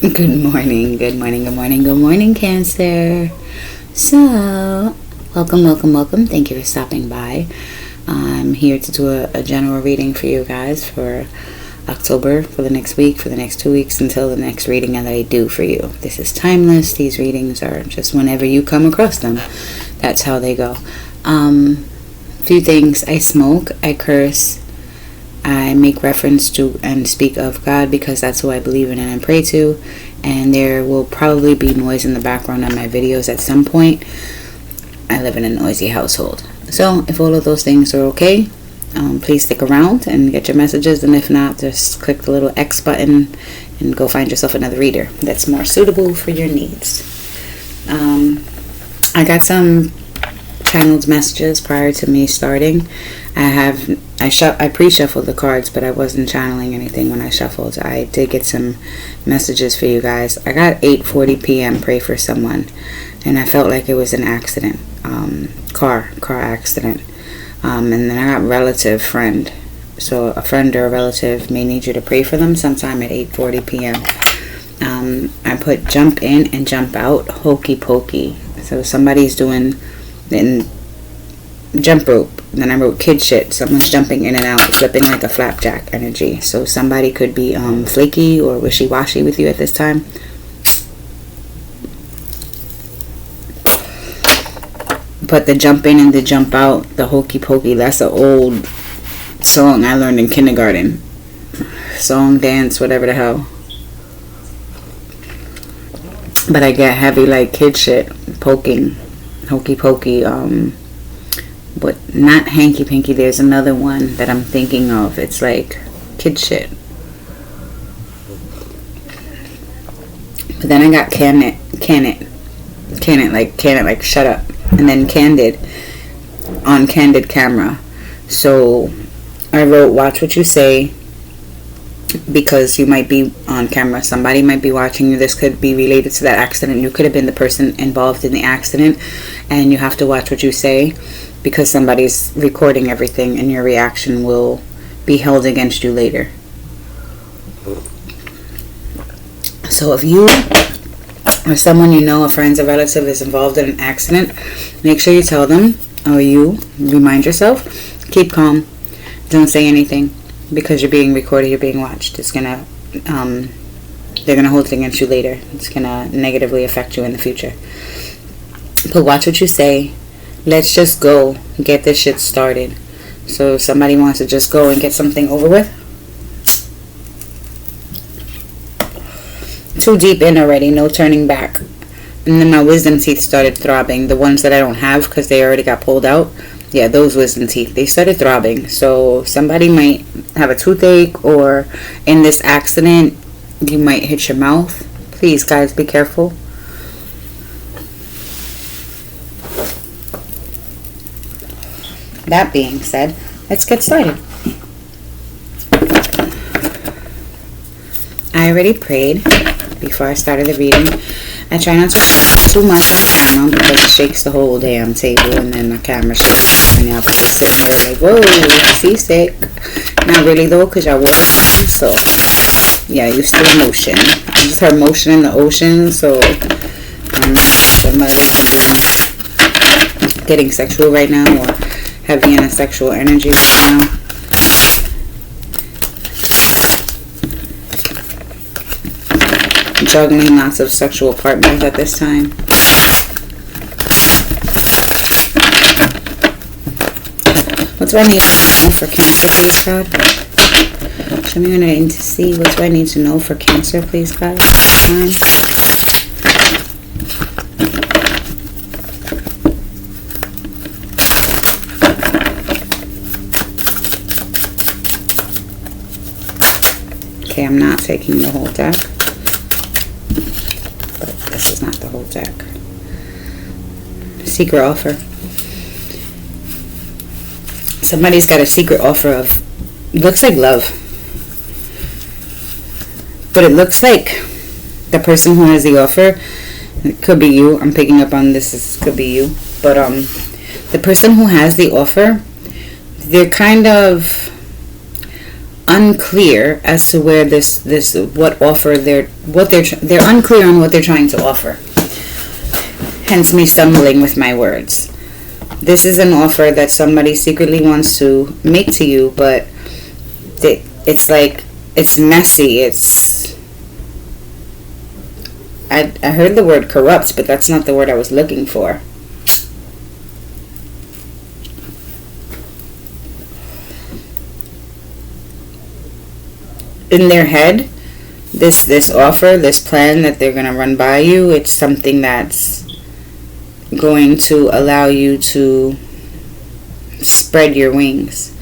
Good morning, good morning, good morning, good morning, Cancer. So, welcome. Thank you for stopping by. I'm here to do a general reading for you guys for October, for the next week, for the next 2 weeks, until the next reading that I do for you. This is timeless. These readings are just whenever you come across them. That's how they go. Few things. I smoke, I curse, I make reference to and speak of God because that's who I believe in and I pray to. And there will probably be noise in the background on my videos at some point. I live in a noisy household. So if all of those things are okay, please stick around and get your messages. And if not, just click the little X button and go find yourself another reader that's more suitable for your needs. I got some channeled messages prior to me starting. I pre-shuffled the cards, but I wasn't channeling anything when I shuffled. I did get some messages for you guys. I got 8:40 p.m. Pray for someone, and I felt like it was an accident, car accident. And then I got relative friend. So a friend or a relative may need you to pray for them sometime at 8:40 p.m. I put jump in and jump out, hokey pokey. So somebody's doing in jump rope. Then I wrote kid shit. Someone's jumping in and out, flipping like a flapjack energy. So somebody could be flaky or wishy-washy with you at this time. But the jump in and the jump out, the hokey pokey, that's an old song I learned in kindergarten. Song, dance, whatever the hell. But I get heavy like kid shit, poking, hokey pokey, but not hanky pinky. There's another one that I'm thinking of. It's like kid shit. But then I got can it like shut up, and then candid on candid camera. So I wrote watch what you say, because you might be on camera. Somebody might be watching you. This could be related to that accident. You could have been the person involved in the accident, and you have to watch what you say because somebody's recording everything and your reaction will be held against you later. So if you or someone you know, a friend, a relative, is involved in an accident, make sure you tell them, or you remind yourself, keep calm, don't say anything, because you're being recorded, you're being watched. It's gonna they're gonna hold it against you later. It's gonna negatively affect you in the future. But watch what you say. Let's just go get this shit started. So if somebody wants to just go and get something over with, too deep in already, no turning back. And then my wisdom teeth started throbbing. The ones that I don't have because they already got pulled out. Yeah, those wisdom teeth, they started throbbing. So somebody might have a toothache, or in this accident, you might hit your mouth. Please, guys, be careful. That being said, let's get started. I already prayed before I started the reading. I try not to too much on camera because it shakes the whole damn table, and then the camera shakes, and y'all probably sitting there like, whoa, seasick. Not really though, because y'all walk, so yeah, you still motion. I just heard motion in the ocean, so somebody getting sexual right now, or heavy in a sexual energy right now. Juggling lots of sexual partners at this time. What do I need to know for Cancer, please, God? Show me what I need to see. What do I need to know for Cancer, please, God? Okay, I'm not taking the whole deck. But this is not the whole deck. Secret offer. Somebody's got a secret offer of, looks like love. But it looks like the person who has the offer, it could be you. I'm picking up on this, could be you. But the person who has the offer, they're kind of unclear as to where this what offer they're unclear on what they're trying to offer. Hence me stumbling with my words. This is an offer that somebody secretly wants to make to you, but it's like, it's messy. I heard the word corrupt, but that's not the word I was looking for. In their head, this offer, this plan that they're going to run by you, it's something that's going to allow you to spread your wings,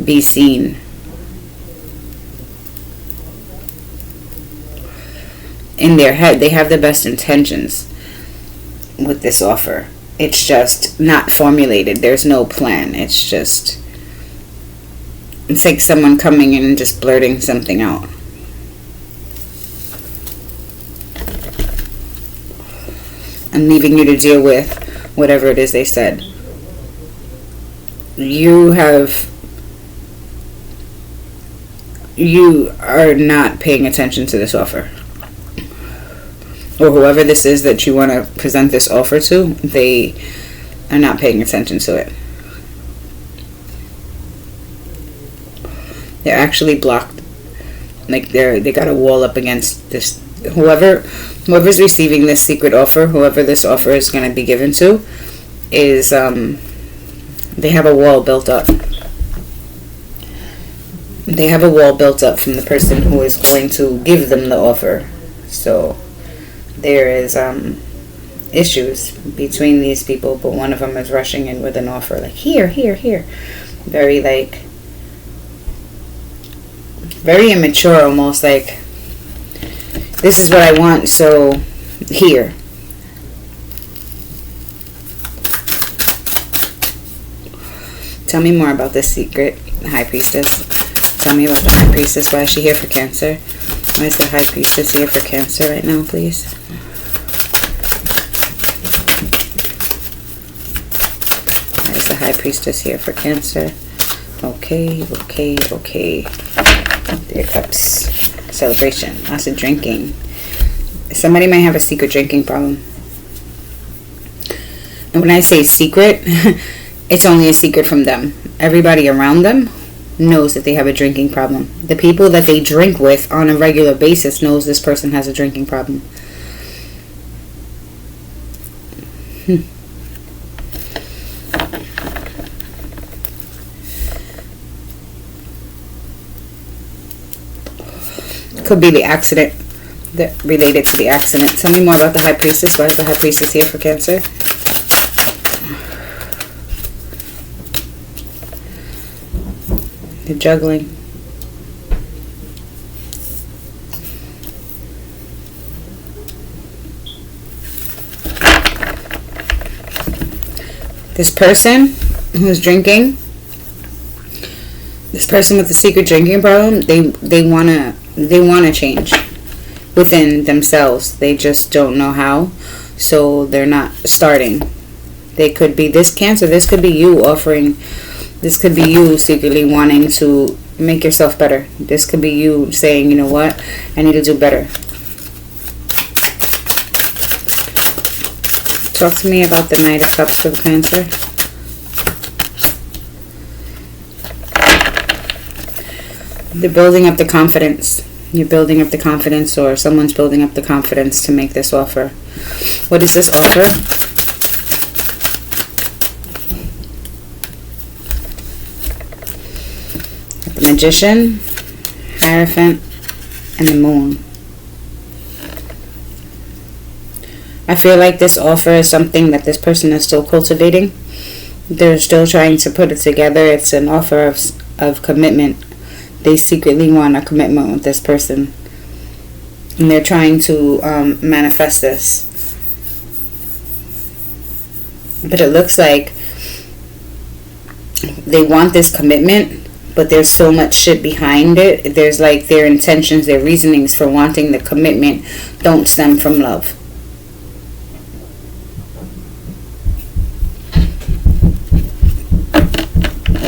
be seen. In their head, they have the best intentions with this offer. It's just not formulated. There's no plan. It's like someone coming in and just blurting something out. And leaving you to deal with whatever it is they said. You are not paying attention to this offer. Or whoever this is that you want to present this offer to, they are not paying attention to it. They're actually blocked. Like they got a wall up against this. Whoever's receiving this secret offer, whoever this offer is going to be given to, is they have a wall built up. They have a wall built up from the person who is going to give them the offer. So there is issues between these people, but one of them is rushing in with an offer like here. Very immature, almost like, this is what I want, so here. Tell me more about this secret high priestess. Tell me about the high priestess. Why is she here for Cancer? Why is the high priestess here for Cancer right now, please? Why is the high priestess here for Cancer? Okay. There cups. Celebration. Lots of drinking. Somebody might have a secret drinking problem. And when I say secret, it's only a secret from them. Everybody around them knows that they have a drinking problem. The people that they drink with on a regular basis knows this person has a drinking problem. Could be the accident that related to the accident. Tell me more about the high priestess. Why is the high priestess here for Cancer? The juggling. This person who's drinking, this person with the secret drinking problem, they wanna change within themselves. They just don't know how, so they're not starting. They could be this Cancer. This could be you offering. This could be you secretly wanting to make yourself better. This could be you saying, you know what, I need to do better. Talk to me about the Knight of Cups for the Cancer. They're building up the confidence. You're building up the confidence, or someone's building up the confidence to make this offer. What is this offer? The Magician, Hierophant, and the Moon. I feel like this offer is something that this person is still cultivating. They're still trying to put it together. It's an offer of commitment. They secretly want a commitment with this person. And they're trying to manifest this. But it looks like they want this commitment, but there's so much shit behind it. There's like their intentions, their reasonings for wanting the commitment don't stem from love.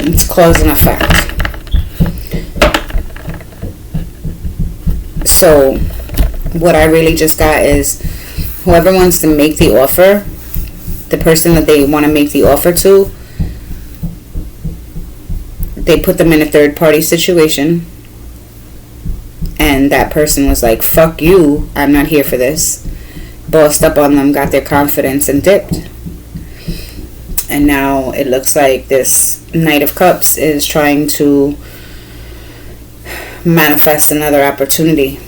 It's cause and effect. So what I really just got is whoever wants to make the offer, the person that they want to make the offer to, they put them in a third party situation, and that person was like, fuck you, I'm not here for this, bossed up on them, got their confidence, and dipped. And now it looks like this Knight of Cups is trying to manifest another opportunity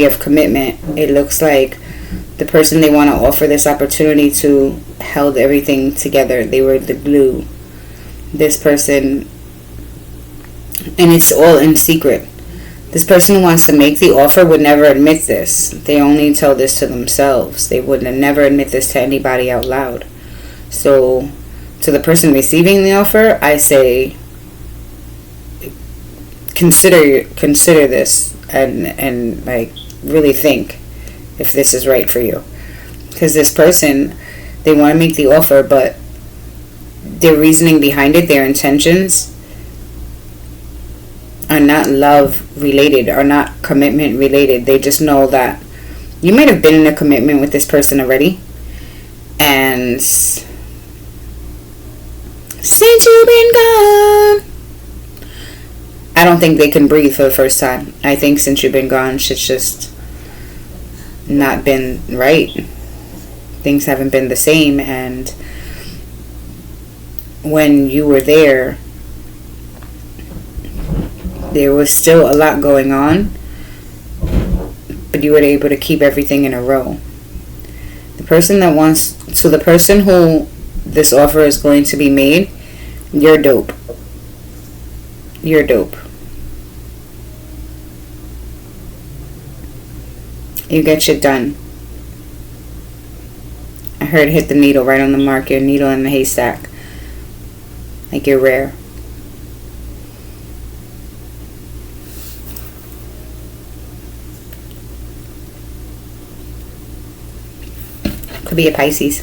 of commitment. It looks like the person they want to offer this opportunity to held everything together. They were the glue. This person, and it's all in secret. This person who wants to make the offer would never admit this. They only tell this to themselves. They would never admit this to anybody out loud. So, to the person receiving the offer, I say, consider this and like really think if this is right for you. Because this person, they want to make the offer, but their reasoning behind it, their intentions, are not love related, are not commitment related. They just know that you might have been in a commitment with this person already, and since you've been gone, I don't think they can breathe for the first time. I think since you've been gone, shit's just not been right. Things haven't been the same, and when you were there was still a lot going on, but you were able to keep everything in a row. The person who this offer is going to be made, you're dope. You're dope. You get shit done. I heard hit the needle right on the mark. You're a needle in the haystack. Like you're rare. Could be a Pisces.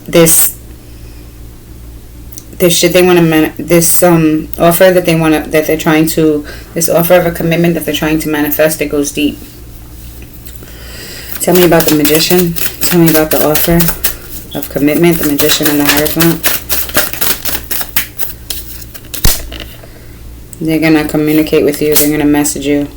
This shit they want to this offer that they're trying to, this offer of a commitment that they're trying to manifest, it goes deep. Tell me about the Magician. Tell me about the offer of commitment, the Magician and the Hierophant. They're gonna communicate with you. They're gonna message you.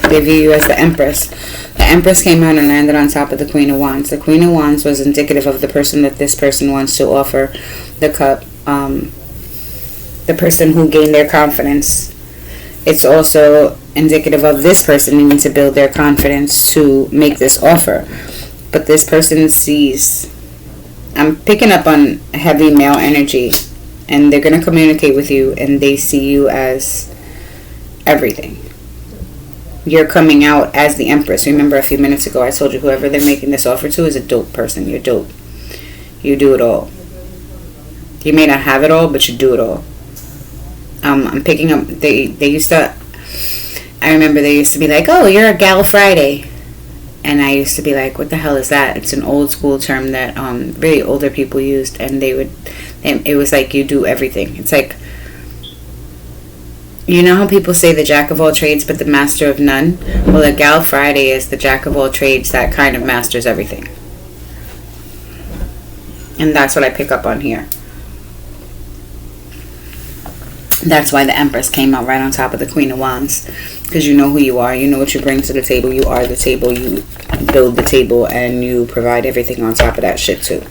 They view you as the Empress. The Empress came out and landed on top of the Queen of Wands. The Queen of Wands was indicative of the person that this person wants to offer the cup. The person who gained their confidence. It's also indicative of this person needing to build their confidence to make this offer. But this person sees, I'm picking up on heavy male energy, and they're going to communicate with you, and they see you as everything. You're coming out as the Empress. Remember a few minutes ago I told you whoever they're making this offer to is a dope person. You're dope. You do it all. You may not have it all, but you do it all. I'm picking up, they used to, I remember they used to be like, oh, you're a gal Friday. And I used to be like, what the hell is that? It's an old school term that really older people used, and it was like you do everything. It's like, you know how people say the jack of all trades but the master of none? Well, a gal Friday is the jack of all trades that kind of masters everything. And that's what I pick up on here. That's why the Empress came out right on top of the Queen of Wands. Because you know who you are. You know what you bring to the table. You are the table. You build the table. And you provide everything on top of that shit too.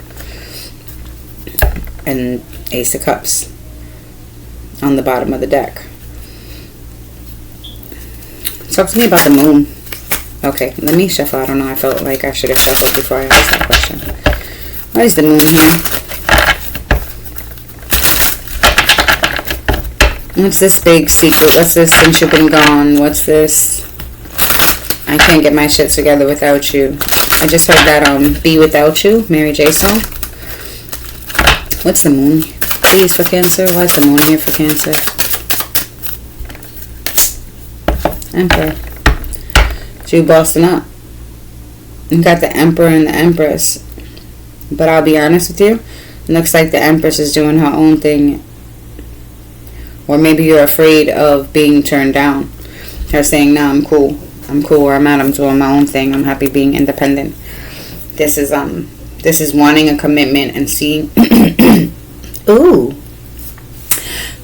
And Ace of Cups on the bottom of the deck. Talk to me about the moon. Okay, let me shuffle. I don't know. I felt like I should have shuffled before I asked that question. Why is the moon here? What's this big secret? What's this since you've been gone? What's this? I can't get my shit together without you. I just heard that Be Without You, Mary J song. What's the moon? Please for Cancer. Why is the moon here for Cancer? Emperor. You bossing up. You got the Emperor and the Empress. But I'll be honest with you. It looks like the Empress is doing her own thing. Or maybe you're afraid of being turned down. Or saying, no, I'm cool. I'm cool where I'm at. I'm doing my own thing. I'm happy being independent. This is wanting a commitment and seeing. Ooh.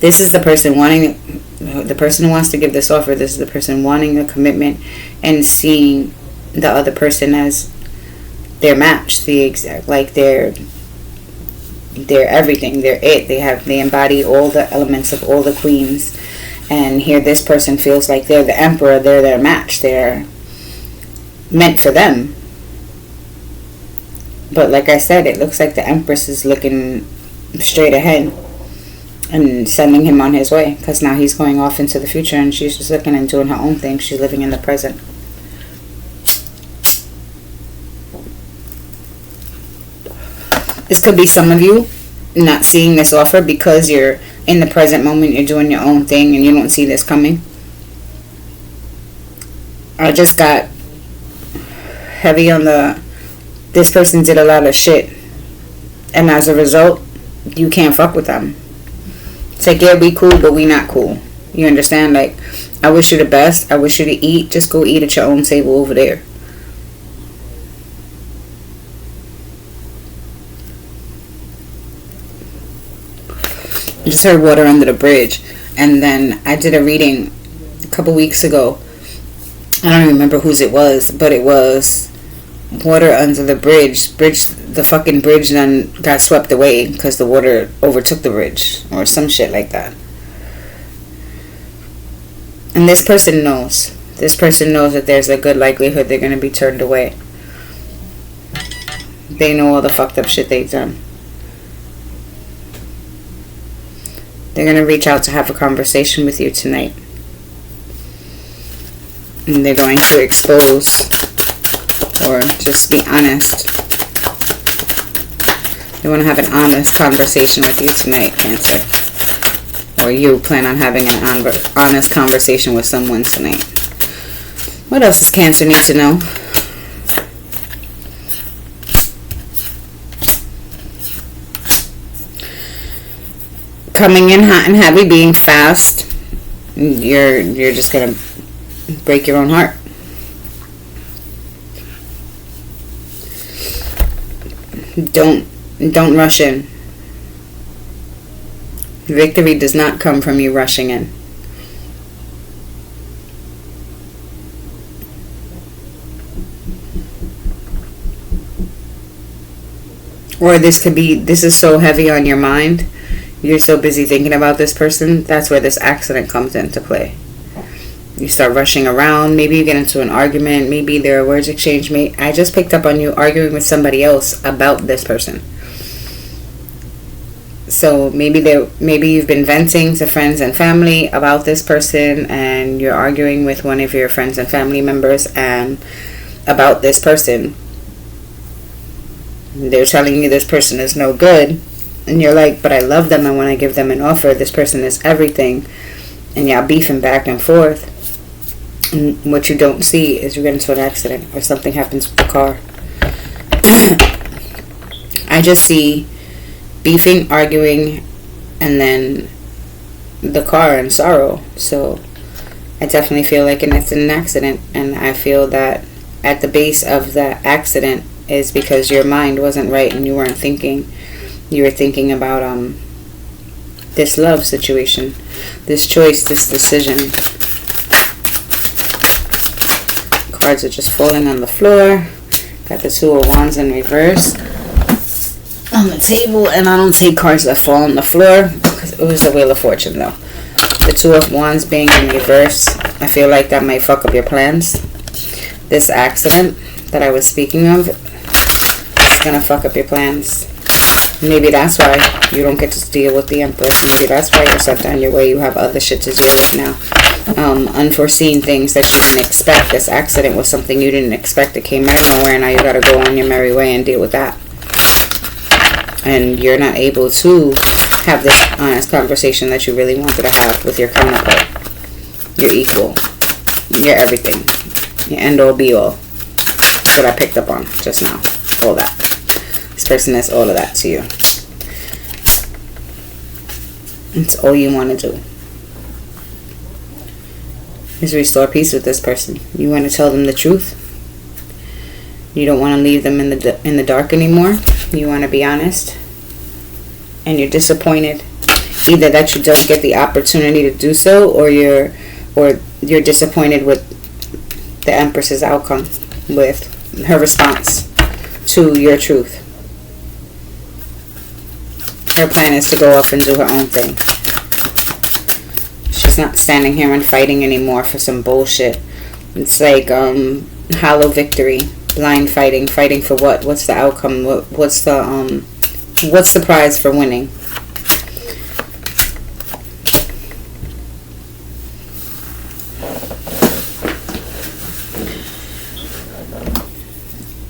This is the person who wants to give this offer. This is the person wanting a commitment and seeing the other person as their match, the exact, like they're everything. They're it. They embody all the elements of all the queens. And here this person feels like they're the emperor, they're their match, they're meant for them. But like I said, it looks like the Empress is looking straight ahead and sending him on his way, because now he's going off into the future and she's just looking and doing her own thing. She's living in the present. This could be some of you not seeing this offer because you're in the present moment, you're doing your own thing and you don't see this coming. I just got heavy on this person did a lot of shit, and as a result, you can't fuck with them. It's like, yeah, we cool, but we not cool. You understand? Like, I wish you the best. I wish you to eat. Just go eat at your own table over there. I just heard water under the bridge. And then I did a reading a couple weeks ago. I don't even remember whose it was, but it was water under the bridge. The fucking bridge then got swept away because the water overtook the bridge or some shit like that. And this person knows. This person knows that there's a good likelihood they're going to be turned away. They know all the fucked up shit they've done. They're going to reach out to have a conversation with you tonight. And they're going to expose or just be honest. They want to have an honest conversation with you tonight, Cancer. Or you plan on having an honest conversation with someone tonight. What else does Cancer need to know? Coming in hot and heavy, being fast, you're just gonna break your own heart. Don't rush in. Victory does not come from you rushing in. Or this is so heavy on your mind. You're so busy thinking about this person, that's where this accident comes into play. You start rushing around, maybe you get into an argument, maybe there are words exchanged. I just picked up on you arguing with somebody else about this person. So maybe you've been venting to friends and family about this person, and you're arguing with one of your friends and family members and about this person. They're telling you this person is no good. And you're like, but I love them. I want to give them an offer. This person is everything. And y'all beefing back and forth. And what you don't see is you get into an accident or something happens with the car. I just see beefing, arguing, and then the car and sorrow. So I definitely feel like it's an accident. And I feel that at the base of the accident is because your mind wasn't right and you weren't thinking. You were thinking about this love situation, this choice, this decision. Cards are just falling on the floor. Got the Two of Wands in reverse on the table, and I don't take cards that fall on the floor because it was the Wheel of Fortune though. The Two of Wands being in reverse, I feel like that might fuck up your plans. This accident that I was speaking of is gonna fuck up your plans. Maybe that's why you don't get to deal with the Empress. Maybe that's why you're set on your way. You have other shit to do right now. Unforeseen things that you didn't expect. This accident was something you didn't expect. It came out of nowhere. Now you got to go on your merry way and deal with that. And you're not able to have this honest conversation that you really wanted to have with your counterpart. You're equal. You're everything. You end all be all. That's what I picked up on just now. All that. This person is all of that to you. It's all you want to do. is restore peace with this person. You want to tell them the truth. You don't want to leave them in the dark anymore. You want to be honest. And you're disappointed either that you don't get the opportunity to do so, or you're disappointed with the Empress's outcome, with her response to your truth. Her plan is to go off and do her own thing. She's not standing here and fighting anymore for some bullshit. It's like hollow victory, blind fighting for what? What's the outcome? What's the prize for winning?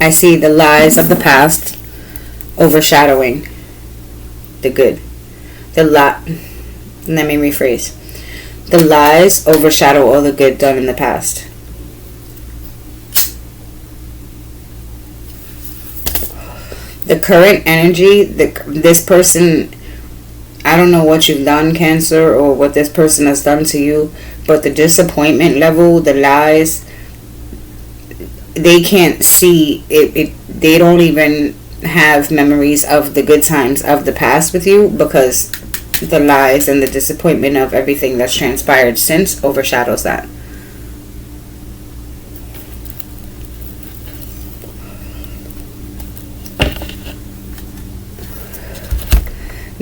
I see the lies of the past overshadowing the good. Let me rephrase. The lies overshadow all the good done in the past. The current energy, this person, I don't know what you've done, Cancer, or what this person has done to you, but the disappointment level, the lies, they can't see it. They don't even have memories of the good times of the past with you, because the lies and the disappointment of everything that's transpired since overshadows that.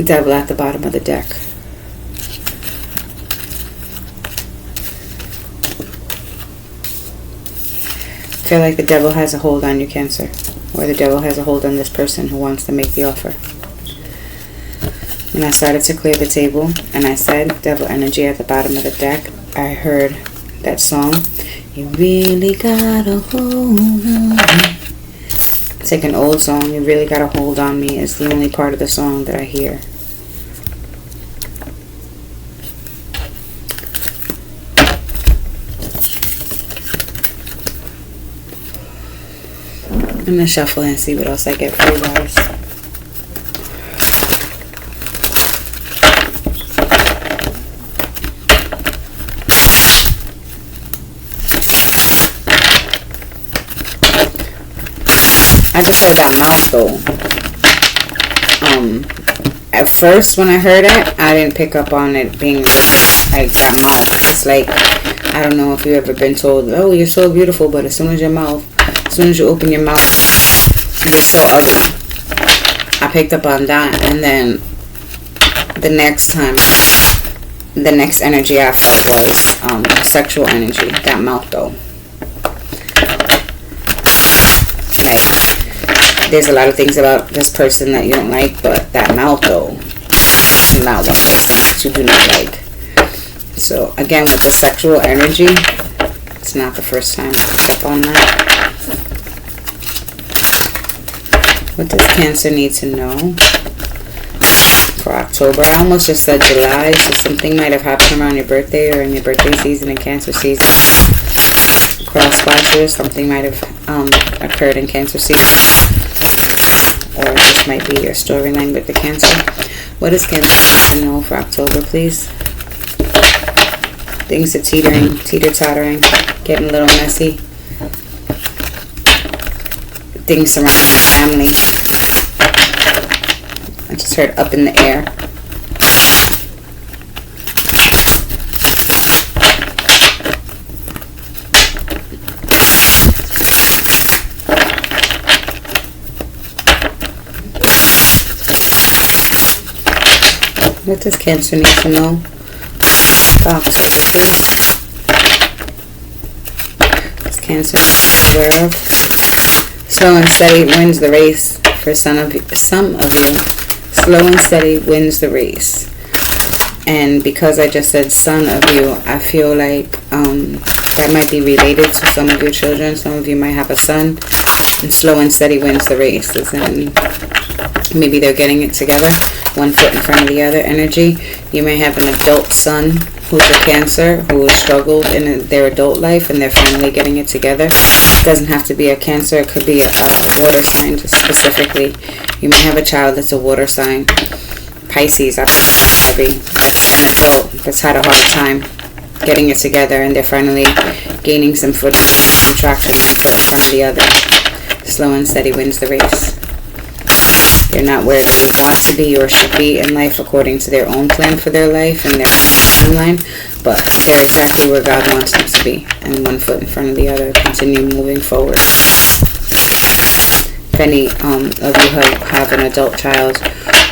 Devil at the bottom of the deck. I feel like the devil has a hold on you, Cancer, or the devil has a hold on this person who wants to make the offer. When I started to clear the table and I said devil energy at the bottom of the deck, I heard that song, you really got a hold on me. It's like an old song, you really got a hold on me. It's the only part of the song that I hear. I'm going to shuffle and see what else I get for you guys. I just heard that mouth though. At first when I heard it, I didn't pick up on it being like that mouth. It's like, I don't know if you've ever been told, oh, you're so beautiful, but as soon as you open your mouth, you're so ugly. I picked up on that, and then the next energy I felt was sexual energy. That mouth though. Like, there's a lot of things about this person that you don't like, but that mouth though, not one person that you do not like. So again, with the sexual energy, it's not the first time I picked up on that. What does Cancer need to know for October? I almost just said July, so something might have happened around your birthday or in your birthday season and Cancer season. Cross watchers, something might have occurred in Cancer season. Or this might be your storyline with the Cancer. What does Cancer need to know for October, please? Things are teeter-tottering, getting a little messy. Things surrounding the family. I just heard up in the air. What does Cancer need to know for October, please? Does Cancer aware of? Slow and steady wins the race for some of you. Slow and steady wins the race. And because I just said son of you, I feel like that might be related to some of your children. Some of you might have a son, and slow and steady wins the race. And maybe they're getting it together, one foot in front of the other energy. You may have an adult son who's a Cancer, who has struggled in their adult life, and they're finally getting it together. It doesn't have to be a Cancer, it could be a water sign, just specifically. You may have a child that's a water sign. Pisces, I feel heavy. That's an adult that's had a hard time getting it together, and they're finally gaining some footing, some traction, one foot in front of the other. Slow and steady wins the race. They're not where they want to be or should be in life according to their own plan for their life and their timeline, but they're exactly where God wants them to be, and one foot in front of the other, continue moving forward. If any of you have an adult child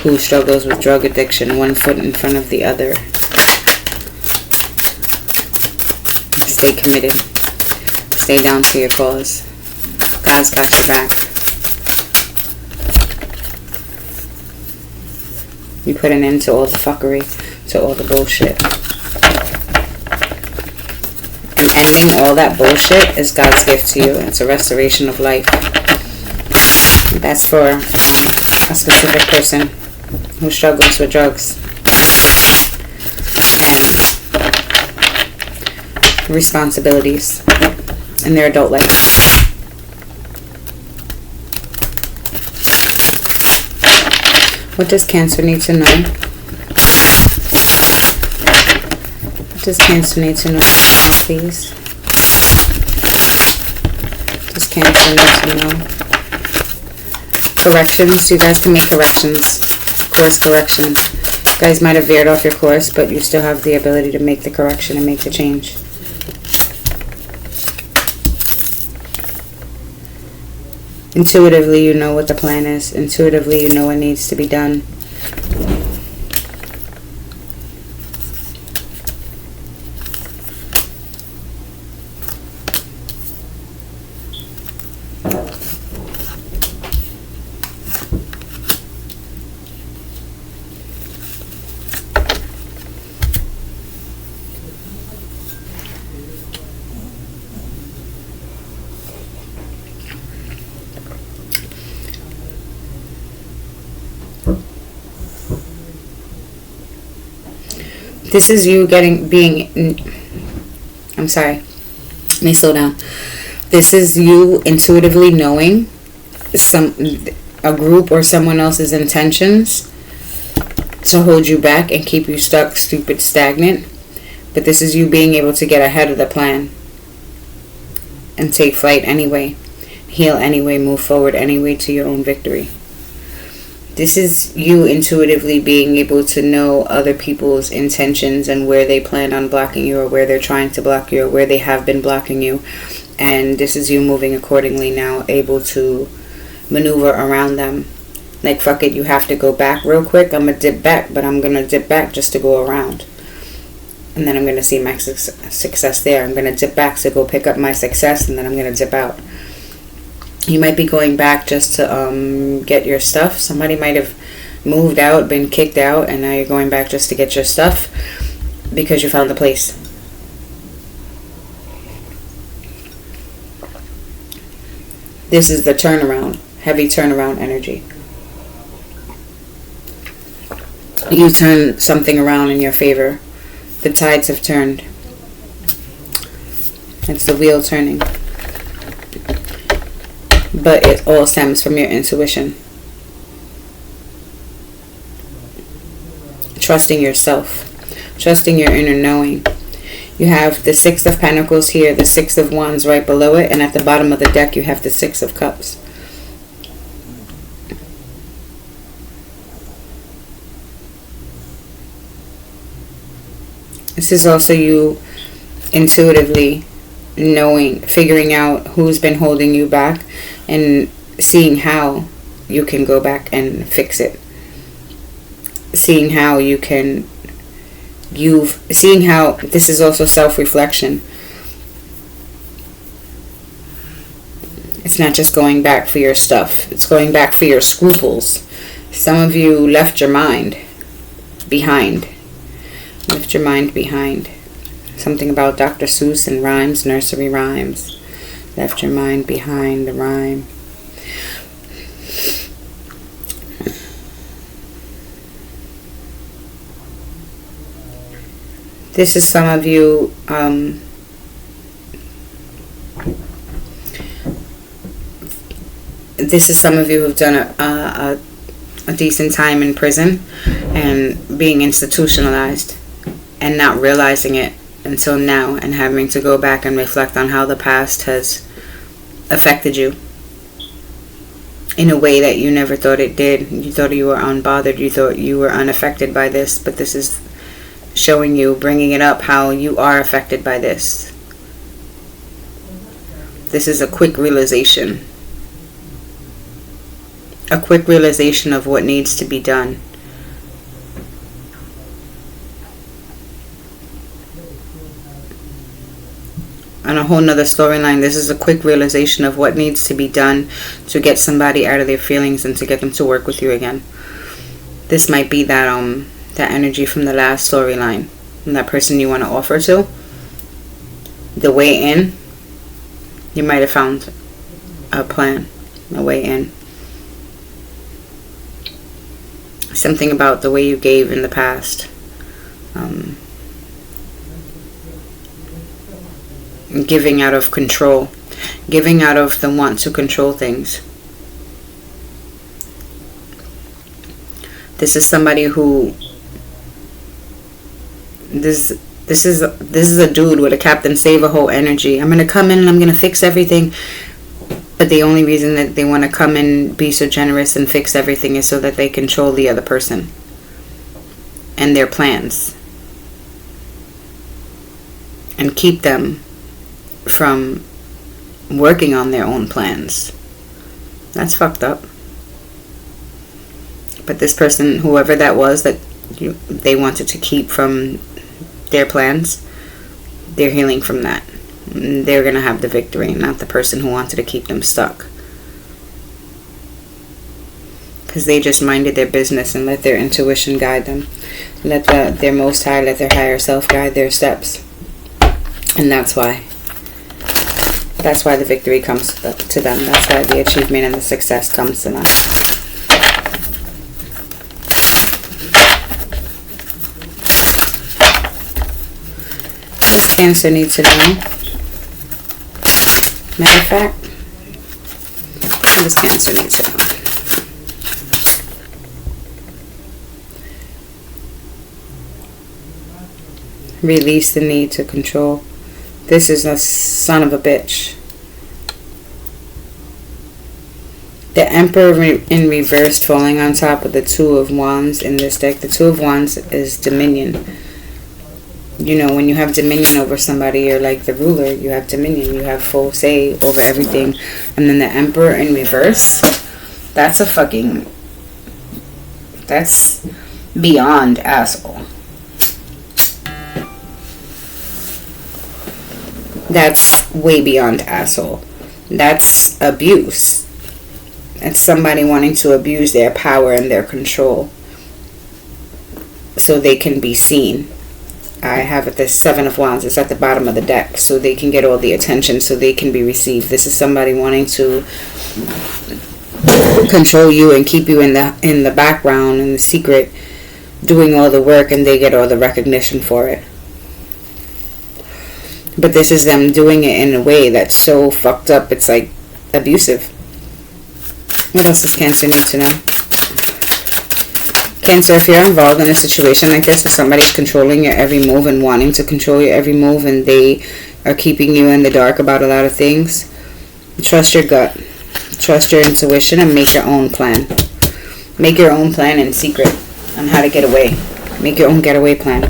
who struggles with drug addiction, one foot in front of the other. Stay committed. Stay down to your cause. God's got your back. You put an end to all the fuckery, to all the bullshit. And ending all that bullshit is God's gift to you. It's a restoration of life. That's for a specific person who struggles with drugs and responsibilities in their adult life. What does Cancer need to know? What does Cancer need to know, please? What does Cancer need to know? Corrections. You guys can make corrections. Course correction. You guys might have veered off your course, but you still have the ability to make the correction and make the change. Intuitively, you know what the plan is. Intuitively, you know what needs to be done. This is you I'm sorry. Let me slow down. This is you intuitively knowing a group or someone else's intentions to hold you back and keep you stuck, stupid, stagnant. But this is you being able to get ahead of the plan and take flight anyway. Heal anyway, move forward anyway to your own victory. This is you intuitively being able to know other people's intentions and where they plan on blocking you, or where they're trying to block you, or where they have been blocking you. And this is you moving accordingly now, able to maneuver around them. Like, fuck it, you have to go back real quick. I'm going to dip back, but I'm going to dip back just to go around. And then I'm going to see my success there. I'm going to dip back to go pick up my success, and then I'm going to dip out. You might be going back just to get your stuff. Somebody might have moved out, been kicked out, and now you're going back just to get your stuff because you found a place. This is the turnaround, heavy turnaround energy. You turn something around in your favor. The tides have turned. It's the wheel turning. But it all stems from your intuition. Trusting yourself. Trusting your inner knowing. You have the Six of Pentacles here, the Six of Wands right below it, and at the bottom of the deck you have the Six of Cups. This is also you intuitively knowing, figuring out who's been holding you back and seeing how you can go back and fix it. Seeing how you can, seeing how this is also self-reflection. It's not just going back for your stuff. It's going back for your scruples. Some of you left your mind behind. Left your mind behind. Something about Dr. Seuss and rhymes, nursery rhymes. Left your mind behind the rhyme. This is some of you who've done a decent time in prison and being institutionalized and not realizing it until now, and having to go back and reflect on how the past has affected you in a way that you never thought it did. You thought you were unbothered, you thought you were unaffected by this, but this is showing you, bringing it up, how you are affected by this. This is a quick realization. A quick realization of what needs to be done. On a whole nother storyline, this is a quick realization of what needs to be done to get somebody out of their feelings and to get them to work with you again. This might be that that energy from the last storyline, and that person you want to offer to. The way in, you might have found a plan, a way in. Something about the way you gave in the past. Giving out of control. Giving out of the want to control things. This is somebody who... This is a dude with a Captain Save-A-Hole energy. I'm going to come in and I'm going to fix everything. But the only reason that they want to come in, be so generous and fix everything is so that they control the other person. And their plans. And keep them from working on their own plans. That's fucked up. But this person, whoever that was that they wanted to keep from their plans, they're healing from that. They're going to have the victory, not the person who wanted to keep them stuck. Because they just minded their business and let their intuition guide them. Let their Most High, let their higher self guide their steps. And that's why. That's why the victory comes to them. That's why the achievement and the success comes to them. This Cancer needs to know. Matter of fact, this Cancer needs to know. Release the need to control. This is a son of a bitch. The Emperor in reversed falling on top of the Two of Wands in this deck. The Two of Wands is dominion. You know, when you have dominion over somebody, you're like the ruler. You have dominion. You have full say over everything. And then the Emperor in reverse, that's a fucking... That's beyond asshole. That's way beyond asshole. That's abuse. It's somebody wanting to abuse their power and their control so they can be seen. I have it, the Seven of Wands. It's at the bottom of the deck, so they can get all the attention, so they can be received. This is somebody wanting to control you and keep you in the background, in the secret, doing all the work, and they get all the recognition for it. But this is them doing it in a way that's so fucked up, it's like abusive. What else does Cancer need to know? Cancer, if you're involved in a situation like this where somebody's controlling your every move and wanting to control your every move, and they are keeping you in the dark about a lot of things, trust your gut. Trust your intuition and make your own plan. Make your own plan in secret on how to get away. Make your own getaway plan.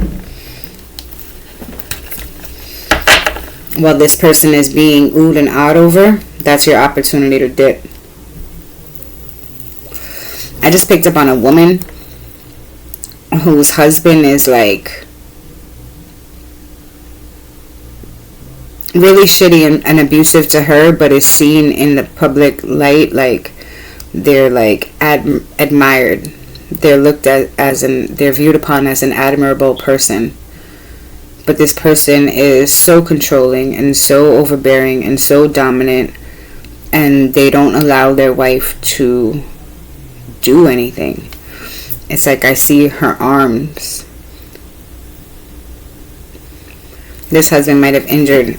While this person is being oohed and awed over, that's your opportunity to dip. I just picked up on a woman whose husband is like really shitty and abusive to her, but is seen in the public light like they're like admired. They're looked at they're viewed upon as an admirable person. But this person is so controlling and so overbearing and so dominant, and they don't allow their wife to do anything. It's like I see her arms. This husband might have injured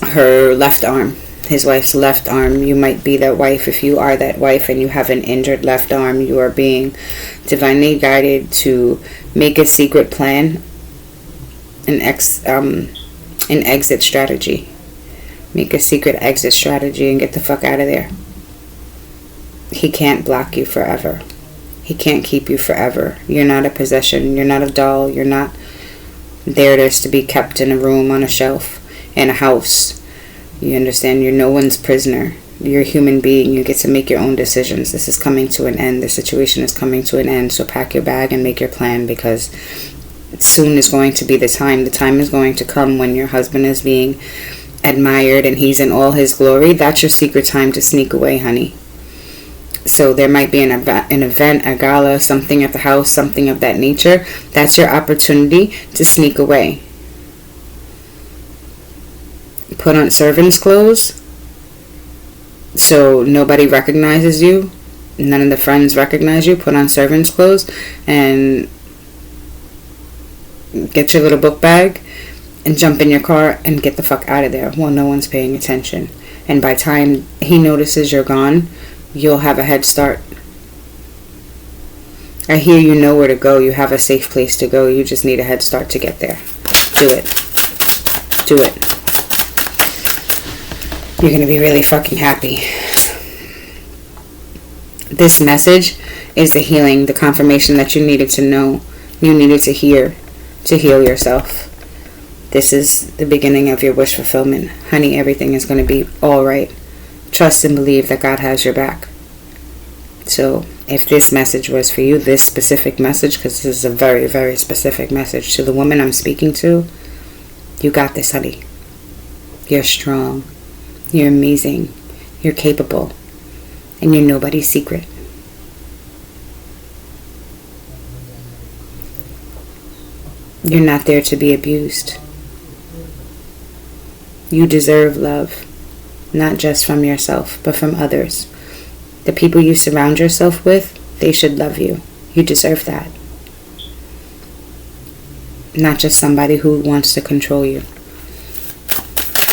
her left arm, his wife's left arm. You might be that wife. If you are that wife and you have an injured left arm, you are being divinely guided to make a secret plan an exit strategy. Make a secret exit strategy and get the fuck out of there. He can't block you forever. He can't keep you forever. You're not a possession. You're not a doll. You're not there just to be kept in a room, on a shelf, in a house. You understand? You're no one's prisoner. You're a human being. You get to make your own decisions. This is coming to an end. The situation is coming to an end. So pack your bag and make your plan, because soon is going to be the time. The time is going to come when your husband is being admired and he's in all his glory. That's your secret time to sneak away, honey. So there might be an event, a gala, something at the house, something of that nature. That's your opportunity to sneak away. Put on servant's clothes so nobody recognizes you. None of the friends recognize you. Put on servant's clothes and get your little book bag and jump in your car and get the fuck out of there while no one's paying attention. And by the time he notices you're gone, you'll have a head start. I hear you know where to go. You have a safe place to go. You just need a head start to get there. Do it. Do it. You're going to be really fucking happy. This message is the healing, the confirmation that you needed to know, you needed to hear, to heal yourself. This is the beginning of your wish fulfillment. Honey, everything is going to be all right. Trust and believe that God has your back. So if this message was for you, this specific message, because this is a very, very specific message to the woman I'm speaking to, you got this, honey. You're strong. You're amazing. You're capable. And you're nobody's secret. You're not there to be abused. You deserve love. Not just from yourself, but from others. The people you surround yourself with, they should love you. You deserve that. Not just somebody who wants to control you.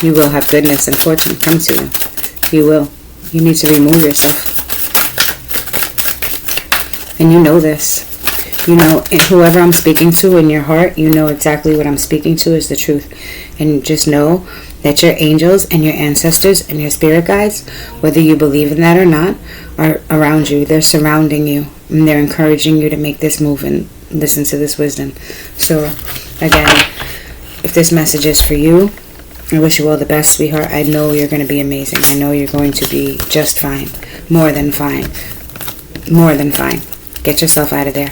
You will have goodness and fortune come to you. You will. You need to remove yourself. And you know this. You know, whoever I'm speaking to in your heart, you know exactly what I'm speaking to is the truth. And just know that your angels and your ancestors and your spirit guides, whether you believe in that or not, are around you. They're surrounding you. And they're encouraging you to make this move and listen to this wisdom. So, again, if this message is for you, I wish you all the best, sweetheart. I know you're going to be amazing. I know you're going to be just fine. More than fine. More than fine. Get yourself out of there.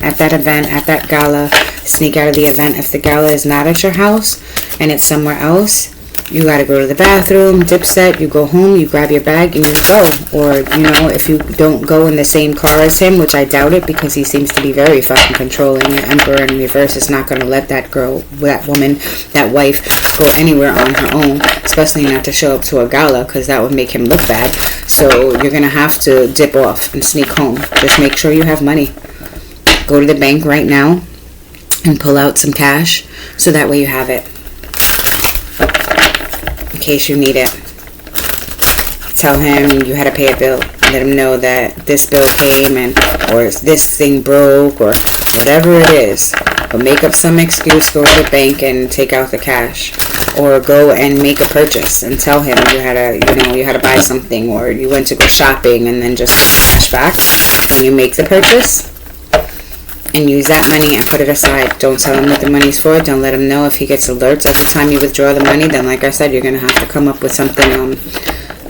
At that event, at that gala, sneak out of the event. If the gala is not at your house and it's somewhere else, you got to go to the bathroom, dipset, you go home, you grab your bag, and you go. Or, you know, if you don't go in the same car as him, which I doubt it because he seems to be very fucking controlling. The Emperor in reverse is not going to let that girl, that woman, that wife go anywhere on her own, especially not to show up to a gala because that would make him look bad. So you're going to have to dip off and sneak home. Just make sure you have money. Go to the bank right now and pull out some cash so that way you have it in case you need it. Tell him you had to pay a bill. Let him know that this bill came and or this thing broke or whatever it is. But make up some excuse, go to the bank and take out the cash. Or go and make a purchase and tell him you had to buy something, or you went to go shopping and then just cash back and you make the purchase. And use that money and put it aside. Don't tell him what the money's for. Don't let him know. If he gets alerts every time you withdraw the money, then like I said, you're going to have to come up with something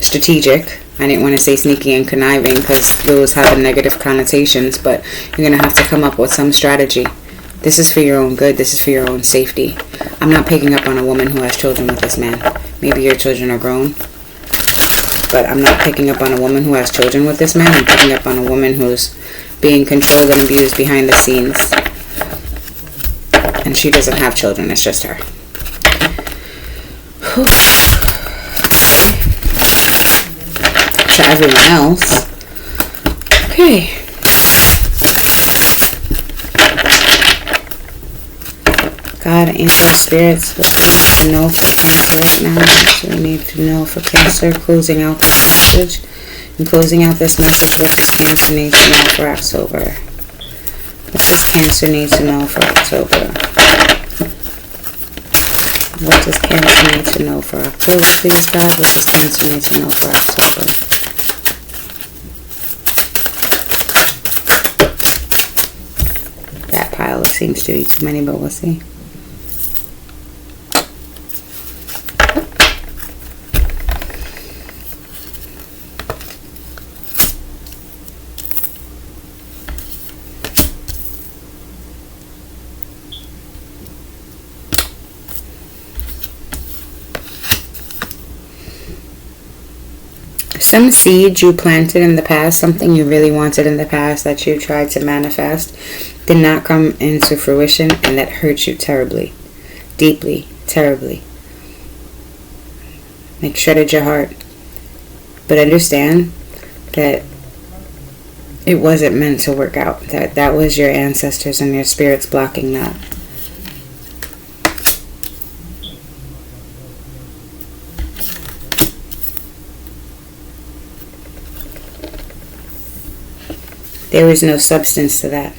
strategic. I didn't want to say sneaky and conniving because those have negative connotations, but you're going to have to come up with some strategy. This is for your own good. This is for your own safety. I'm not picking up on a woman who has children with this man. Maybe your children are grown, but I'm not picking up on a woman who has children with this man. I'm picking up on a woman who's being controlled and abused behind the scenes. And she doesn't have children, it's just her. To everyone else. Okay. God, angel spirits, what do we need to know for Cancer right now? What do we need to know for Cancer? Closing out this message. And closing out this message, what does Cancer need to know for October? What does Cancer need to know for October? What does Cancer need to know for October, please, God? What does Cancer need to know for October? That pile seems to be too many, but we'll see. Some seed you planted in the past, something you really wanted in the past that you tried to manifest, did not come into fruition, and that hurt you terribly, deeply, terribly. Like shredded your heart. But understand that it wasn't meant to work out. That was your ancestors and your spirits blocking that. There was no substance to that.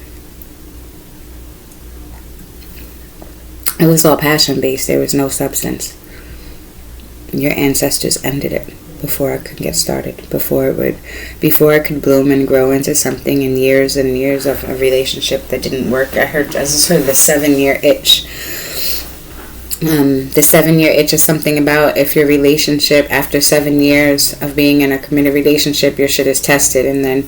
It was all passion based. There was no substance. Your ancestors ended it before it could get started. Before it could bloom and grow into something. And years of a relationship that didn't work. I just heard the 7-year itch. The 7-year itch is something about if your relationship after 7 years of being in a committed relationship, your shit is tested, and then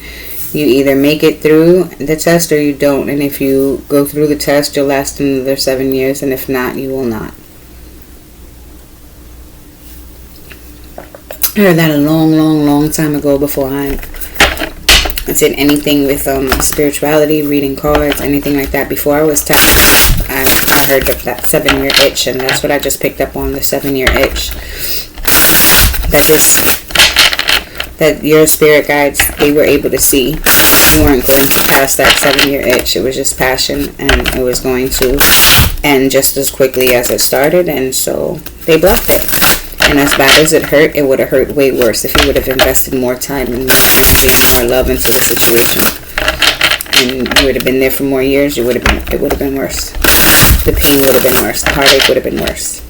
you either make it through the test or you don't. And if you go through the test, you'll last another 7 years. And if not, you will not. I heard that a long time ago before I did anything with spirituality, reading cards, anything like that. Before I was tested, I heard of that 7-year itch. And that's what I just picked up on, the 7-year itch. That your spirit guides, they were able to see you weren't going to pass that 7-year itch. It was just passion, and it was going to end just as quickly as it started, and so they blocked it. And as bad as it hurt, it would have hurt way worse if you would have invested more time and more energy and more love into the situation. And you would have been there for more years. It would have been worse. The pain would have been worse. The heartache would have been worse.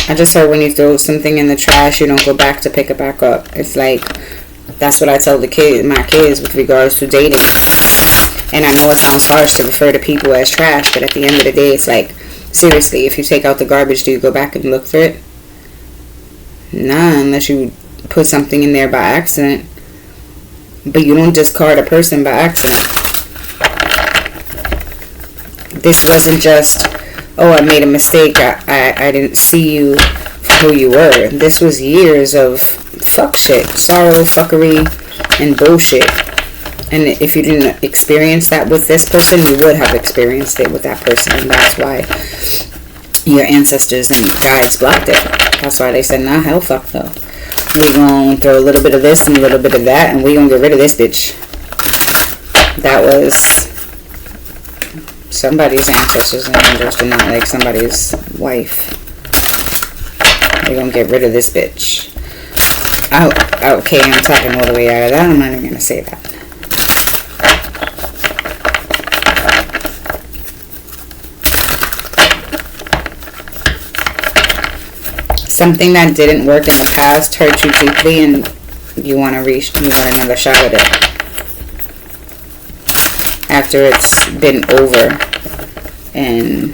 I just heard when you throw something in the trash, you don't go back to pick it back up. It's like, that's what I tell my kids with regards to dating. And I know it sounds harsh to refer to people as trash, but at the end of the day, it's like, seriously, if you take out the garbage, do you go back and look for it? Nah, unless you put something in there by accident. But you don't discard a person by accident. This wasn't just, oh, I made a mistake, I didn't see you for who you were. This was years of fuck shit, sorrow, fuckery, and bullshit. And if you didn't experience that with this person, you would have experienced it with that person. And that's why your ancestors and guides blocked it. That's why they said, nah, hell fuck though. We're going to throw a little bit of this and a little bit of that, and we're going to get rid of this bitch. That was somebody's ancestors and angels, do not like somebody's wife. We're going to get rid of this bitch. Okay, I'm talking all the way out of that. I'm not even going to say that. Something that didn't work in the past hurt you deeply, and you want another shot at it. After it's been over, and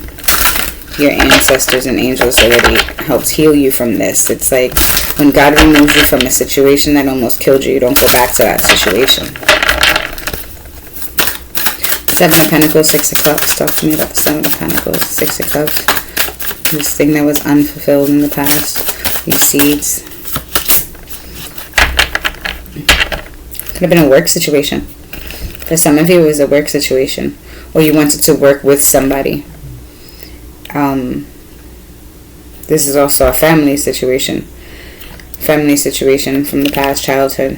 your ancestors and angels already helped heal you from this. It's like when God removes you from a situation that almost killed you, you don't go back to that situation. 7 of Pentacles, 6 of Cups. Talk to me about the 7 of Pentacles, 6 of Cups. This thing that was unfulfilled in the past. These seeds. Could have been a work situation. For some of you, it was a work situation. Or you wanted to work with somebody. This is also a family situation. Family situation from the past, childhood.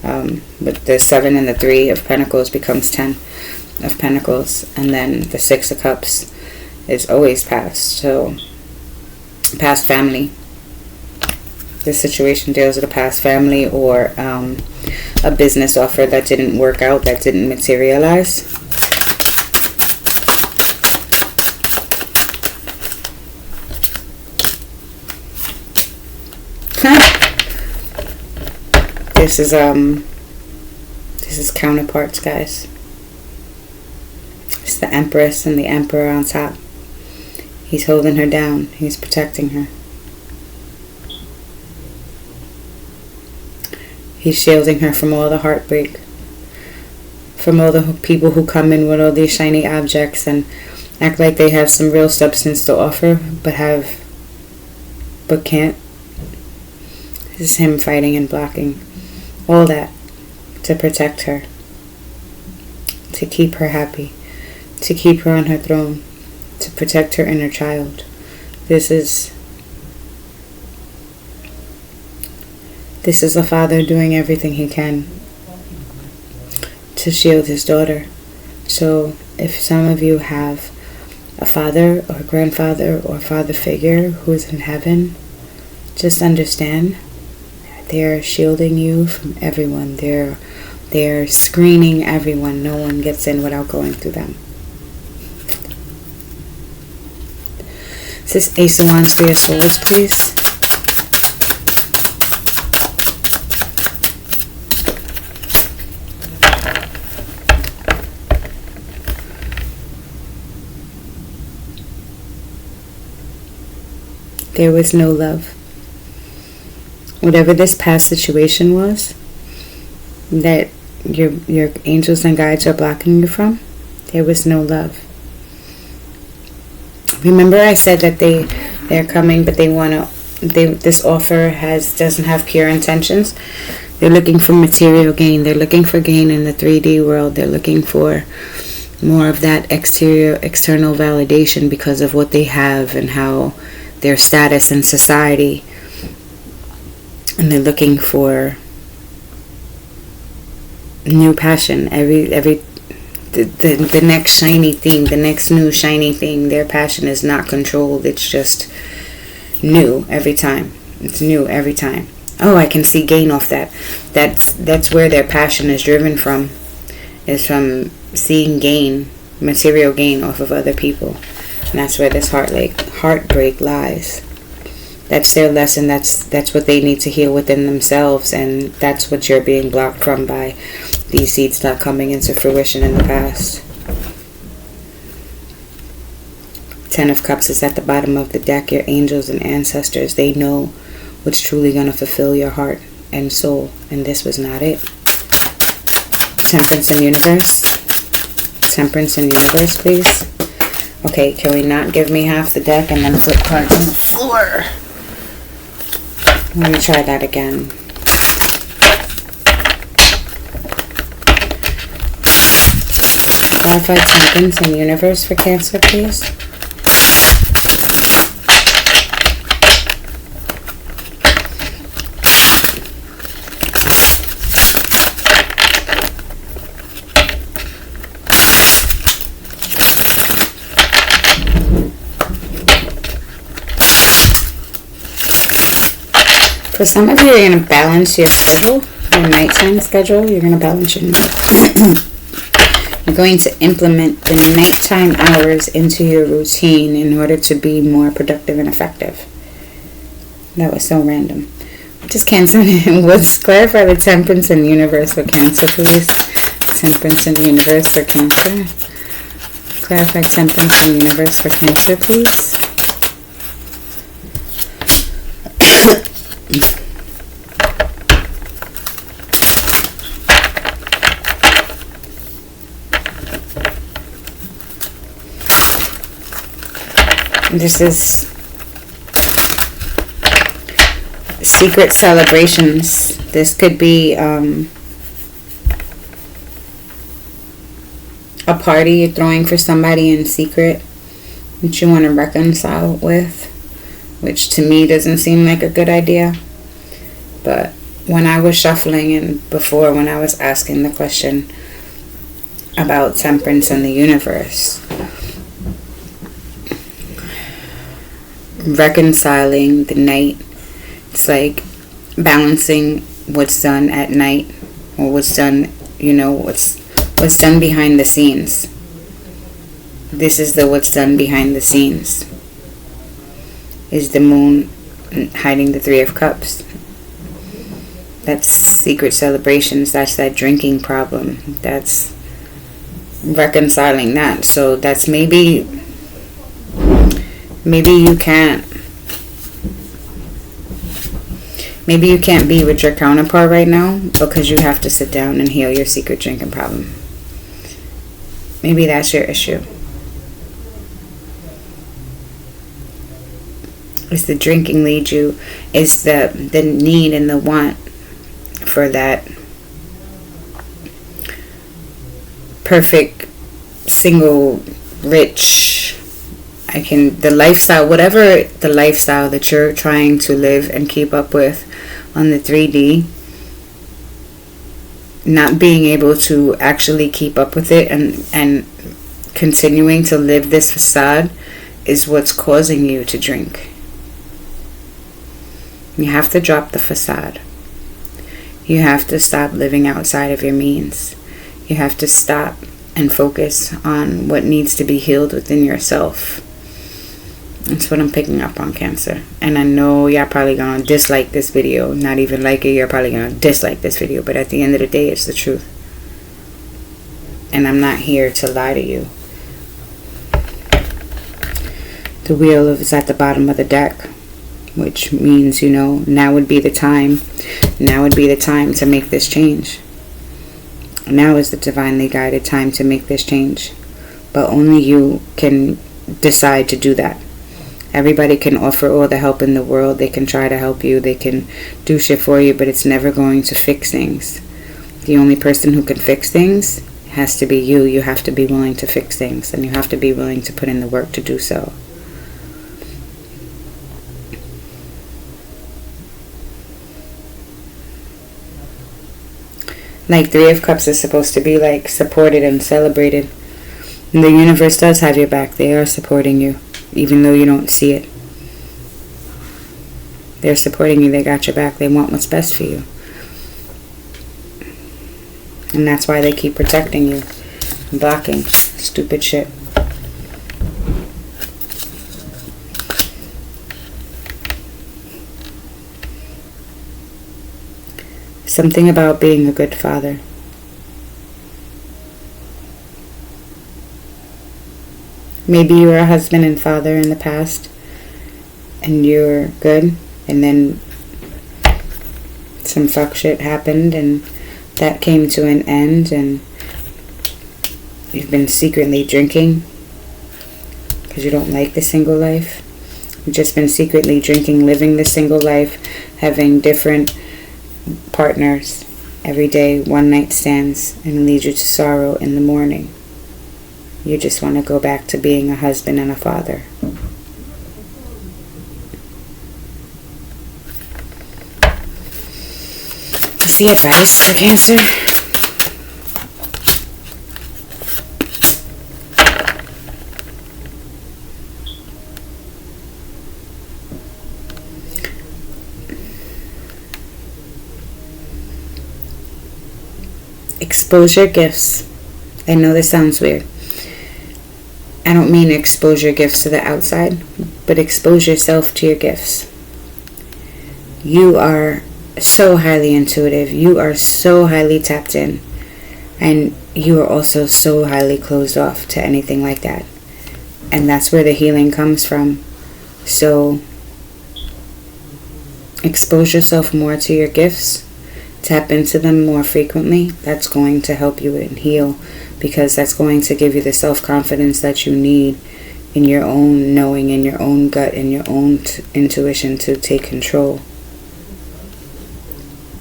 But the 7 and the 3 of Pentacles becomes 10 of Pentacles. And then the 6 of Cups is always past. So, past family. This situation deals with a past family or a business offer that didn't work out, that didn't materialize. This is counterparts, guys. It's the Empress and the Emperor on top. He's holding her down. He's protecting her. He's shielding her from all the heartbreak. From all the people who come in with all these shiny objects and act like they have some real substance to offer, but can't. This is him fighting and blocking. All that to protect her. To keep her happy. To keep her on her throne. To protect her inner child. This is a father doing everything he can to shield his daughter. So if some of you have a father or grandfather or father figure who is in heaven, just understand they're shielding you from everyone. They're screening everyone. No one gets in without going through them. Is this Ace of Wands for your souls, please? There was no love. Whatever this past situation was that your angels and guides are blocking you from, there was no love. Remember I said that they're coming, but this offer doesn't have pure intentions. They're looking for material gain. They're looking for gain in the 3D world. They're looking for more of that external validation because of what they have and how their status in society. And they're looking for new passion. The next shiny thing, the next new shiny thing. Their passion is not controlled. It's just new every time. It's new every time. Oh, I can see gain off that. That's where their passion is driven from. Is from seeing gain, material gain off of other people. And that's where this heartbreak lies. That's their lesson. That's what they need to heal within themselves, and that's what you're being blocked from by these seeds not coming into fruition in the past. 10 of Cups is at the bottom of the deck. Your angels and ancestors, they know what's truly going to fulfill your heart and soul, and this was not it. Temperance and Universe. Temperance and Universe, please. Okay, can we not give me half the deck and then flip cards on the floor? Let me try that again. Clarified Temperance and Universe for Cancer, please. For some of you, you're going to balance your schedule, your nighttime schedule. You're going to balance your night. You're going to implement the nighttime hours into your routine in order to be more productive and effective. That was so random. Just Cancer. Let's clarify the Temperance and Universe for Cancer, please. Temperance and Universe for Cancer. Clarify Temperance and Universe for Cancer, please. This is secret celebrations. This could be a party you're throwing for somebody in secret that you want to reconcile with, which to me doesn't seem like a good idea. But when I was shuffling and before, when I was asking the question about temperance and the universe, reconciling the night, it's like balancing what's done at night, or what's done, what's done behind the scenes. This is the what's done behind the scenes. Is the moon hiding the 3 of Cups, That's secret celebrations. That's that drinking problem. That's reconciling that. So that's maybe you can't be with your counterpart right now because you have to sit down and heal your secret drinking problem. Maybe that's your issue. Is the drinking lead you? Is the need and the want for that perfect, single, rich, the lifestyle, whatever the lifestyle that you're trying to live and keep up with on the 3D, not being able to actually keep up with it and continuing to live this facade is what's causing you to drink. You have to drop the facade. You have to stop living outside of your means. You have to stop and focus on what needs to be healed within yourself. That's what I'm picking up on, Cancer. And I know y'all probably gonna dislike this video. Not even like it, you're probably gonna dislike this video. But at the end of the day, it's the truth. And I'm not here to lie to you. The wheel is at the bottom of the deck, which means, now would be the time. Now would be the time to make this change. Now is the divinely guided time to make this change. But only you can decide to do that. Everybody can offer all the help in the world. They can try to help you. They can do shit for you, but it's never going to fix things. The only person who can fix things has to be you. You have to be willing to fix things, and you have to be willing to put in the work to do so. Like, 3 of Cups is supposed to be like supported and celebrated. And the universe does have your back. They are supporting you, even though you don't see it. They're supporting you. They got your back. They want what's best for you. And that's why they keep protecting you. Blocking stupid shit. Something about being a good father. Maybe you were a husband and father in the past, and you're good, and then some fuck shit happened, and that came to an end, and you've been secretly drinking because you don't like the single life. You've just been secretly drinking, living the single life, having different partners every day, one night stands, and lead you to sorrow in the morning. You just want to go back to being a husband and a father. What's the advice for Cancer? Expose your gifts. I know this sounds weird. I don't mean expose your gifts to the outside, but expose yourself to your gifts. You are so highly intuitive. You are so highly tapped in. And you are also so highly closed off to anything like that. And that's where the healing comes from. So expose yourself more to your gifts. Tap into them more frequently. That's going to help you and heal, because that's going to give you the self-confidence that you need in your own knowing, in your own gut, in your own intuition to take control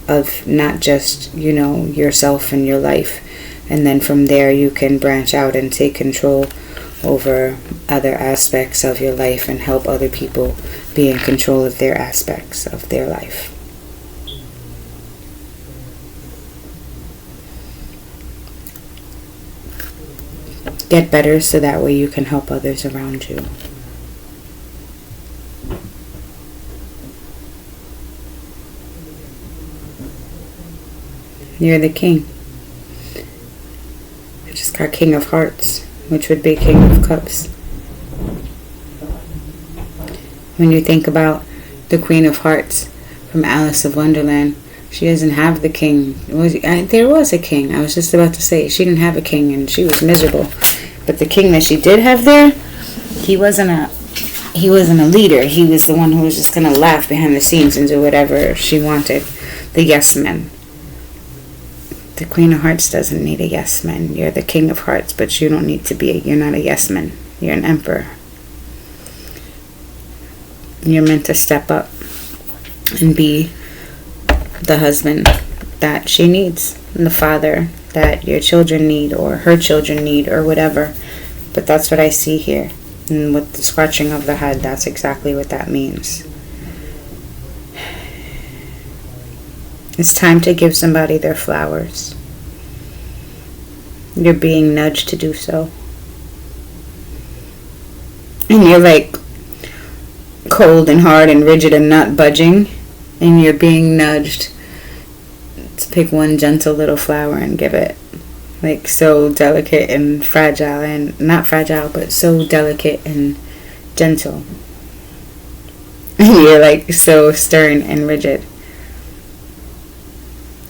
of not just, yourself and your life. And then from there you can branch out and take control over other aspects of your life and help other people be in control of their aspects of their life. Get better so that way you can help others around you. You're the king. I just got King of Hearts, which would be King of Cups. When you think about the Queen of Hearts from Alice of Wonderland, She doesn't have the king. There was a king. I was just about to say she didn't have a king and she was miserable. But the king that she did have there, he wasn't a leader. He was the one who was just gonna laugh behind the scenes and do whatever she wanted. The yes man. The Queen of Hearts doesn't need a yes man. You're the King of Hearts, but you don't need to be. You're not a yes man. You're an emperor. You're meant to step up and be the husband that she needs, and the father that your children need, or her children need, or whatever. But that's what I see here. And with the scratching of the head, that's exactly what that means. It's time to give somebody their flowers. You're being nudged to do so. And you're like cold and hard and rigid and not budging. And you're being nudged to pick one gentle little flower and give it. Like so delicate and fragile, and not fragile, but so delicate and gentle. And you're like so stern and rigid.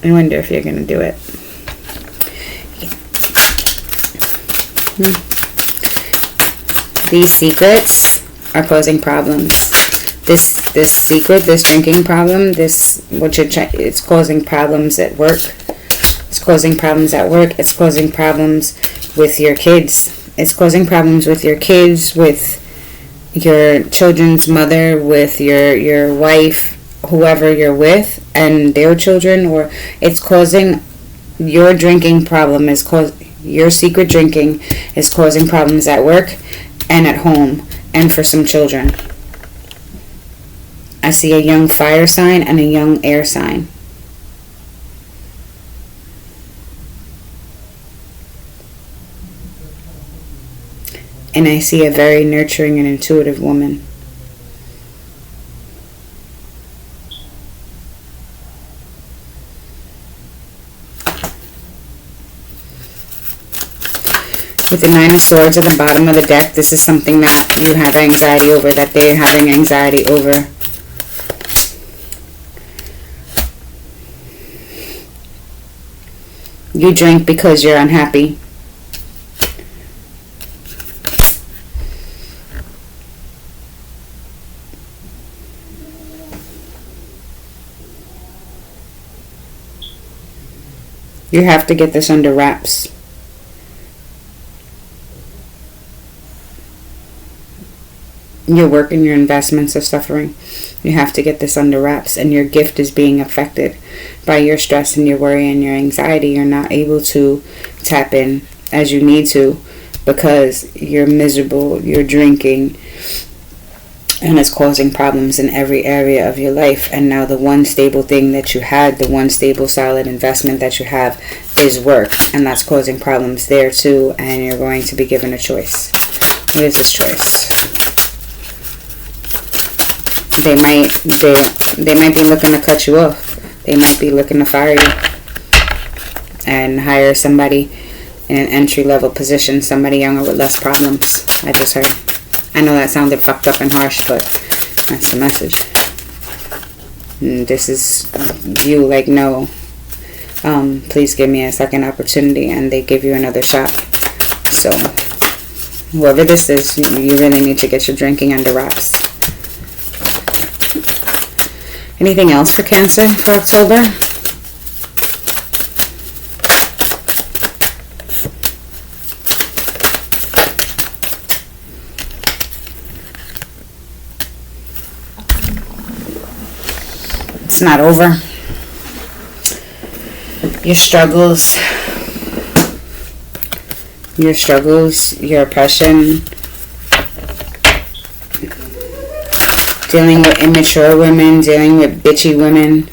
I wonder if you're going to do it. These secrets are causing problems. This secret, this drinking problem, it's causing problems at work. It's causing problems at work. It's causing problems with your kids. It's causing problems with your kids, with your children's mother, with your wife, whoever you're with, and their children. Or it's causing your drinking problem your secret drinking is causing problems at work and at home and for some children. I see a young fire sign and a young air sign. And I see a very nurturing and intuitive woman. With the Nine of Swords at the bottom of the deck, this is something that you have anxiety over, that they're having anxiety over. You drink because you're unhappy. You have to get this under wraps. Your work and your investments are suffering. You have to get this under wraps, and your gift is being affected by your stress and your worry and your anxiety. You're not able to tap in as you need to because you're miserable, you're drinking, and it's causing problems in every area of your life. And now the one stable thing that you had, the one stable solid investment that you have is work, and that's causing problems there too. And you're going to be given a choice. What is this choice? They might be looking to cut you off. They might be looking to fire you and hire somebody in an entry-level position, somebody younger with less problems. I just heard. I know that sounded fucked up and harsh, but that's the message. And this is you like, no, please give me a second opportunity, and they give you another shot. So whoever this is, you really need to get your drinking under wraps. Anything else for Cancer for October? It's not over. Your struggles, your oppression, dealing with immature women, dealing with bitchy women.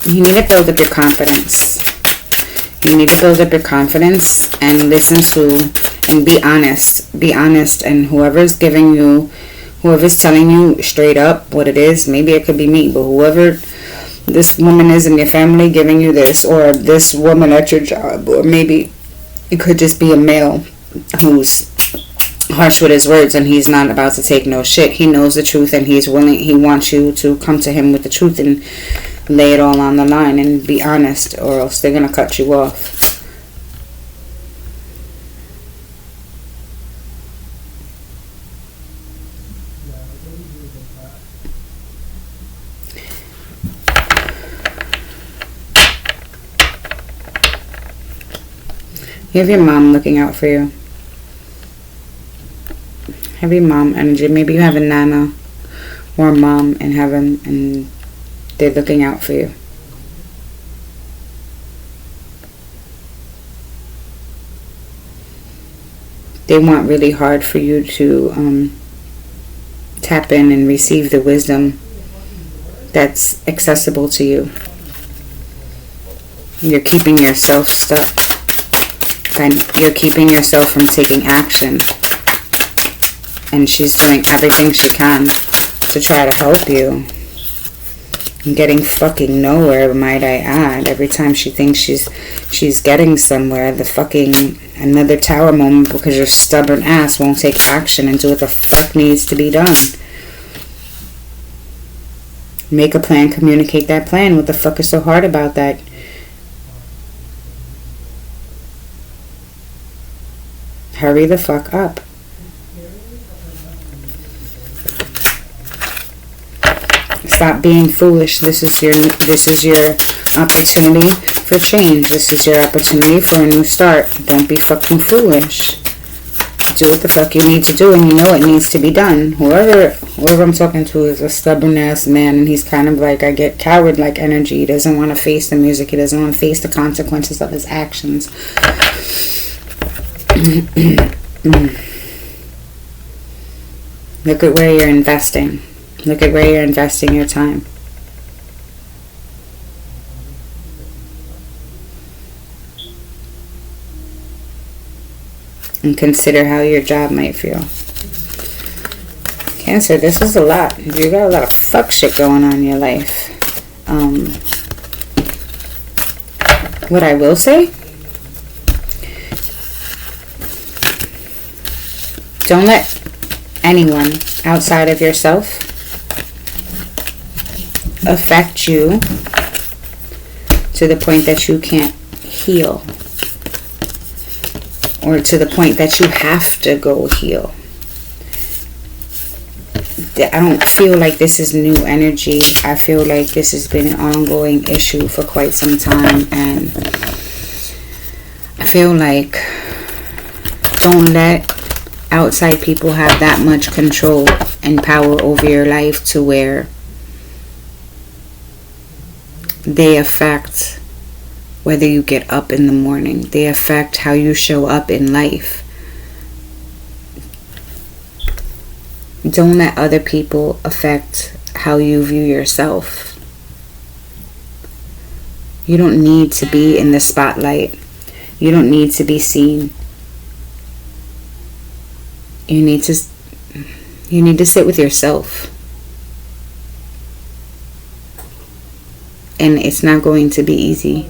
You need to build up your confidence. You need to build up your confidence and listen to and be honest. Be honest, and whoever's telling you straight up what it is, maybe it could be me, but whoever this woman is in your family giving you this, or this woman at your job, or maybe it could just be a male who's harsh with his words, and he's not about to take no shit. He knows the truth, and he wants you to come to him with the truth and lay it all on the line and be honest, or else they're gonna cut you off. You have your mom looking out for you. Have your mom energy. Maybe you have a nana or a mom in heaven, and they're looking out for you. They want really hard for you to tap in and receive the wisdom that's accessible to you. You're keeping yourself stuck. And you're keeping yourself from taking action. And she's doing everything she can to try to help you. And getting fucking nowhere, might I add. Every time she thinks she's getting somewhere, the fucking another tower moment, because your stubborn ass won't take action and do what the fuck needs to be done. Make a plan, communicate that plan. What the fuck is so hard about that? Hurry the fuck up. Stop being foolish. This is your opportunity for change. This is your opportunity for a new start. Don't be fucking foolish. Do what the fuck you need to do, and you know it needs to be done. Whoever I'm talking to is a stubborn ass man, and he's kind of like, I get coward like energy. He doesn't want to face the music. He doesn't want to face the consequences of his actions. Look at where you're investing. Look at where you're investing your time. And consider how your job might feel. Cancer, this is a lot. You got a lot of fuck shit going on in your life. What I will say, don't let anyone outside of yourself affect you to the point that you can't heal, or to the point that you have to go heal. I don't feel like this is new energy. I feel like this has been an ongoing issue for quite some time, and I feel like don't let outside people have that much control and power over your life to where they affect whether you get up in the morning. They affect how you show up in life. Don't let other people affect how you view yourself. You don't need to be in the spotlight. You don't need to be seen. You need to sit with yourself. And it's not going to be easy.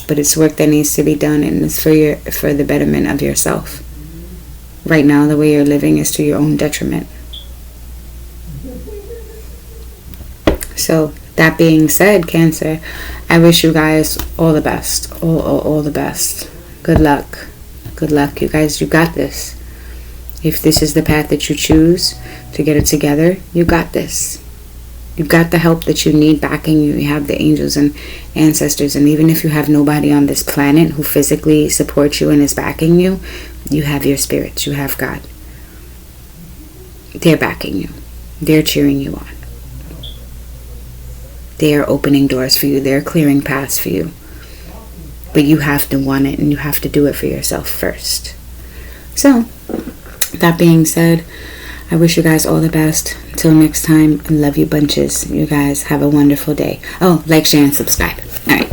But it's work that needs to be done, and it's for the betterment of yourself. Right now, the way you're living is to your own detriment. So, that being said, Cancer, I wish you guys all the best. All the best. Good luck. Good luck, you guys. You got this. If this is the path that you choose to get it together, you got this. You've got the help that you need backing you. You have the angels and ancestors. And even if you have nobody on this planet who physically supports you and is backing you, you have your spirits. You have God. They're backing you. They're cheering you on. They are opening doors for you. They're clearing paths for you. But you have to want it, and you have to do it for yourself first. So, that being said, I wish you guys all the best. Until next time, I love you bunches. You guys have a wonderful day. Oh, like, share, and subscribe. All right.